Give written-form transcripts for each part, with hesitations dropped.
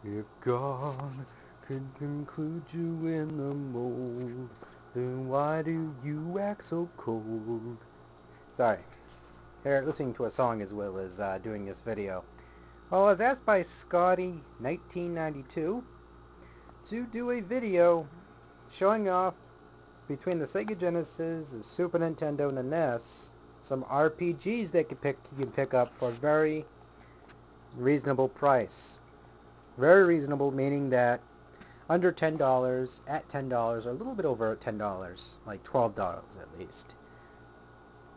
If God could include you in the mold, then why do you act so cold? Sorry, here listening to a song as well as doing this video. Well, I was asked by Scotty1992 to do a video showing off between the Sega Genesis, the Super Nintendo, and the NES some RPGs that you can pick up for a very reasonable price. Very reasonable, meaning that under $10, at $10, or a little bit over $10, like $12 at least.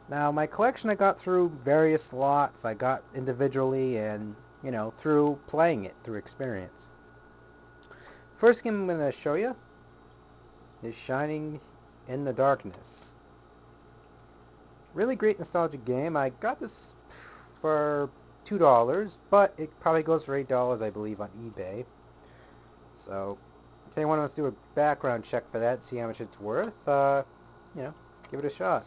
Now, my collection I got through various lots. I got individually and, through playing it, through experience. First game I'm going to show you is Shining in the Darkness. Really great nostalgic game. I got this for $2, but it probably goes for $8, I believe, on eBay. So, if anyone wants to do a background check for that, see how much it's worth, give it a shot.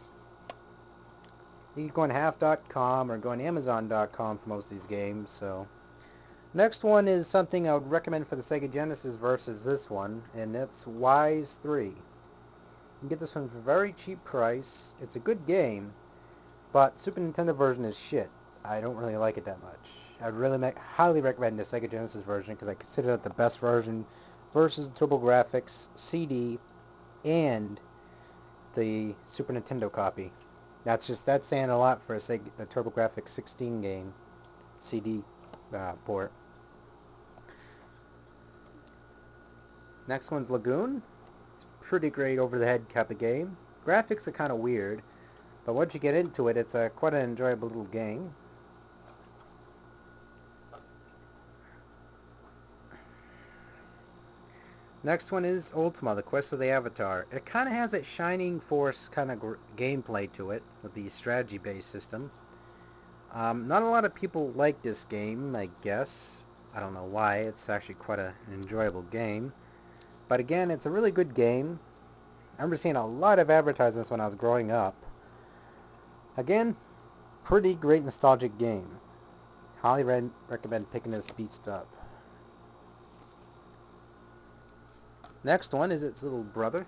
You can go on half.com or go on amazon.com for most of these games. So, next one is something I would recommend for the Sega Genesis versus this one, and it's Wise 3. You can get this one for a very cheap price. It's a good game, but Super Nintendo version is shit. I don't really like it that much. I'd really highly recommend the Sega Genesis version because I consider it the best version versus the TurboGrafx CD and the Super Nintendo copy. That's saying a lot for a TurboGrafx 16 game CD port. Next one's Lagoon. It's a pretty great over-the-head type of game. Graphics are kind of weird, but once you get into it, it's quite an enjoyable little game. Next one is Ultima, The Quest of the Avatar. It kind of has that Shining Force kind of gameplay to it, with the strategy-based system. Not a lot of people like this game, I guess. I don't know why. It's actually quite an enjoyable game. But again, it's a really good game. I remember seeing a lot of advertisements when I was growing up. Again, pretty great nostalgic game. Highly recommend picking this beast up. Next one is its little brother,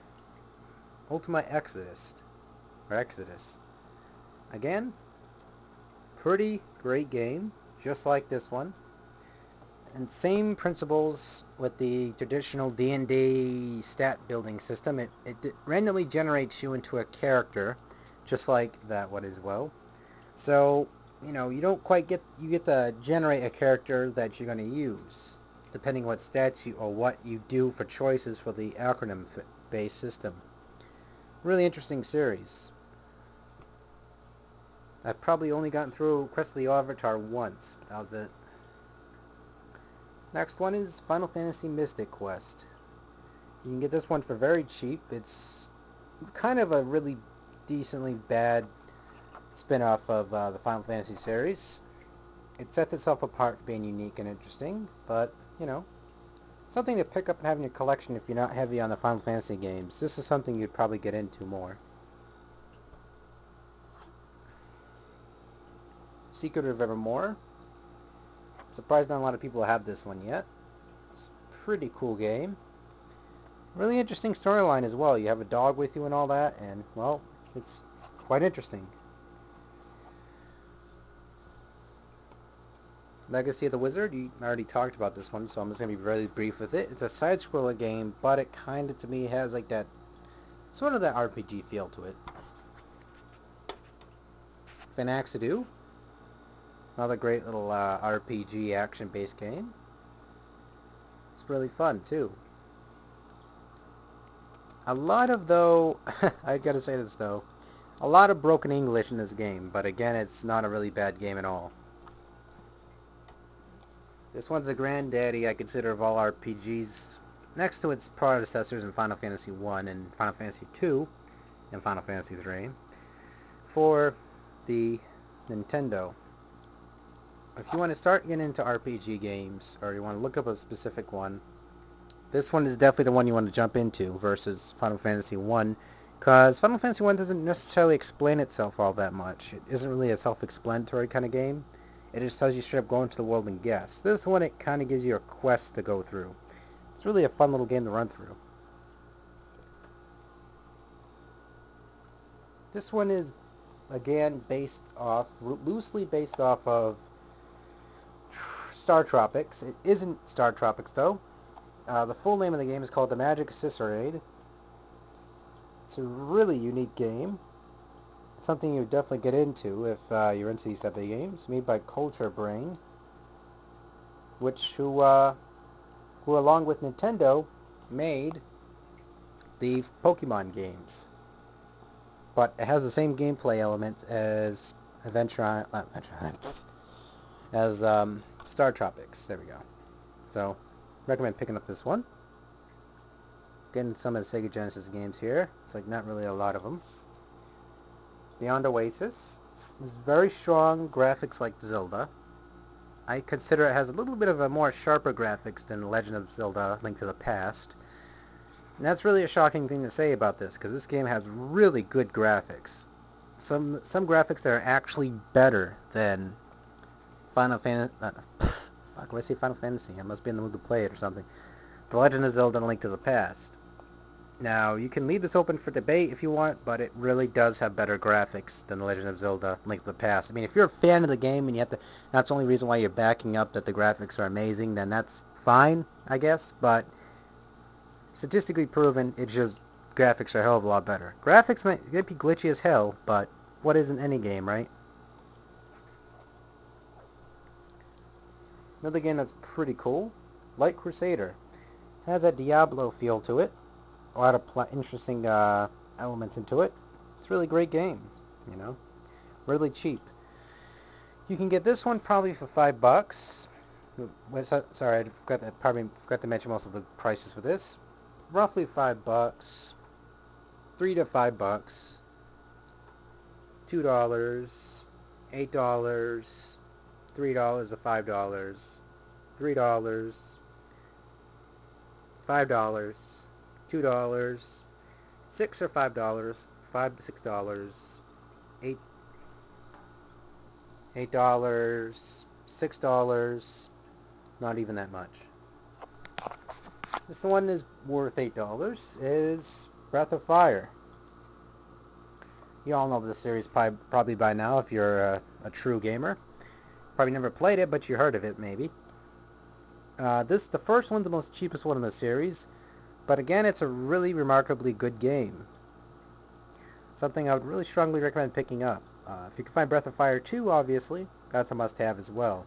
Ultima Exodus. Again, pretty great game, just like this one. And same principles with the traditional D&D stat building system. It randomly generates you into a character, just like that one as well. So, you don't quite get to generate a character that you're going to use, depending what stats or what you do for choices for the acronym-based system. Really interesting series. I've probably only gotten through Quest of the Avatar once, but that was it. Next one is Final Fantasy Mystic Quest. You can get this one for very cheap. It's kind of a really decently bad spin-off of the Final Fantasy series. It sets itself apart for being unique and interesting, but, something to pick up and have in your collection if you're not heavy on the Final Fantasy games. This is something you'd probably get into more. Secret of Evermore. Surprised not a lot of people have this one yet. It's a pretty cool game. Really interesting storyline as well. You have a dog with you and all that, and, well, it's quite interesting. Legacy of the Wizard, I already talked about this one, so I'm just going to be really brief with it. It's a side-scroller game, but it kind of, to me, has like that, sort of that RPG feel to it. Finaxidoo, another great little RPG action-based game. It's really fun, too. A lot of, though, I gotta say this, though, a lot of broken English in this game, but again, it's not a really bad game at all. This one's a granddaddy, I consider, of all RPGs, next to its predecessors in Final Fantasy 1 and Final Fantasy 2 and Final Fantasy 3 for the Nintendo. If you want to start getting into RPG games, or you want to look up a specific one, this one is definitely the one you want to jump into versus Final Fantasy 1, because Final Fantasy 1 doesn't necessarily explain itself all that much. It isn't really a self-explanatory kind of game. It just tells you straight up go into the world and guess. This one, it kind of gives you a quest to go through. It's really a fun little game to run through. This one is, again, loosely based off of Star Tropics. It isn't Star Tropics, though. The full name of the game is called The Magic Cicerade. It's a really unique game. It's something you would definitely get into if you're into these type of games. Made by Culture Brain, who along with Nintendo, made the Pokemon games. But it has the same gameplay element as Star Tropics. There we go. So, recommend picking up this one. Getting some of the Sega Genesis games here. It's like not really a lot of them. Beyond Oasis is very strong graphics like Zelda. I consider it has a little bit of a more sharper graphics than Legend of Zelda: Link to the Past. And that's really a shocking thing to say about this, because this game has really good graphics. Some graphics that are actually better than Final Fantasy. Fuck, when I say Final Fantasy, I must be in the mood to play it or something. The Legend of Zelda: Link to the Past. Now, you can leave this open for debate if you want, but it really does have better graphics than The Legend of Zelda: Link to the Past. I mean, if you're a fan of the game and that's the only reason why you're backing up that the graphics are amazing, then that's fine, I guess, but statistically proven, it's just graphics are a hell of a lot better. Graphics might be glitchy as hell, but what isn't any game, right? Another game that's pretty cool, Light Crusader. Has a Diablo feel to it. A lot of interesting elements into it. It's a really great game, you know. Really cheap. You can get this one probably for $5. Sorry, I probably forgot to mention most of the prices for this. Roughly $5, $3 to $5, $2, $8, $3 to $5, $3, $5, $2, $6 or $5, $5 to $6, $8, $6, not even that much. This one is worth $8, is Breath of Fire. You all know this series probably by now if you're a true gamer. Probably never played it, but you heard of it maybe. The first one's the most cheapest one in the series, but again, it's a really remarkably good game. Something I would really strongly recommend picking up. If you can find Breath of Fire 2, obviously, that's a must-have as well.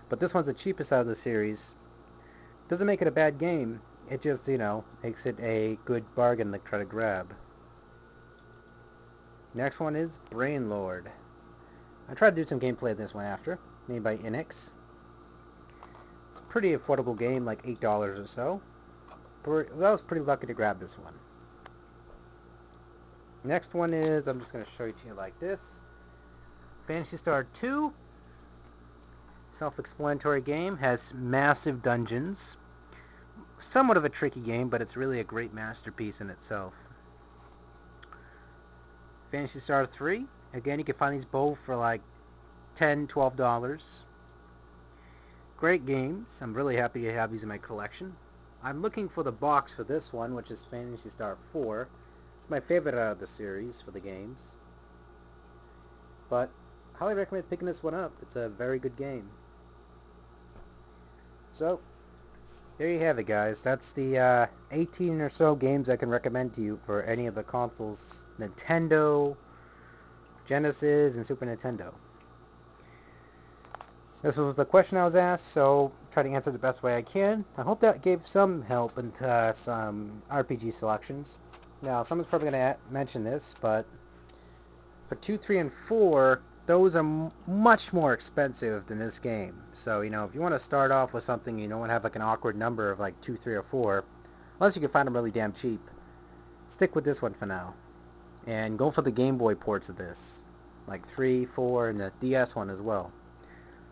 But this one's the cheapest out of the series. Doesn't make it a bad game. It just, makes it a good bargain to try to grab. Next one is Brain Lord. I tried to do some gameplay of this one after, made by Enix. It's a pretty affordable game, like $8 or so. But I was pretty lucky to grab this one. Next one is, I'm just going to show it to you like this. Phantasy Star 2. Self-explanatory game, has massive dungeons. Somewhat of a tricky game, but it's really a great masterpiece in itself. Phantasy Star 3. Again, you can find these both for like $10, $12. Great games. I'm really happy to have these in my collection. I'm looking for the box for this one, which is Phantasy Star 4. It's my favorite out of the series for the games. But highly recommend picking this one up. It's a very good game. So, there you have it, guys. That's the 18 or so games I can recommend to you for any of the consoles: Nintendo, Genesis, and Super Nintendo. This was the question I was asked, so try to answer the best way I can. I hope that gave some help into some RPG selections. Now, someone's probably going to mention this, but for 2, 3, and 4, those are much more expensive than this game. So, if you want to start off with something, you don't want to have like an awkward number of like 2, 3, or 4, unless you can find them really damn cheap, stick with this one for now. And go for the Game Boy ports of this, like 3, 4, and the DS one as well.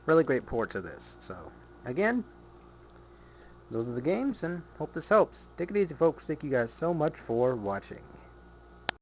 Really great ports of this. So, again, those are the games, and hope this helps. Take it easy, folks. Thank you guys so much for watching.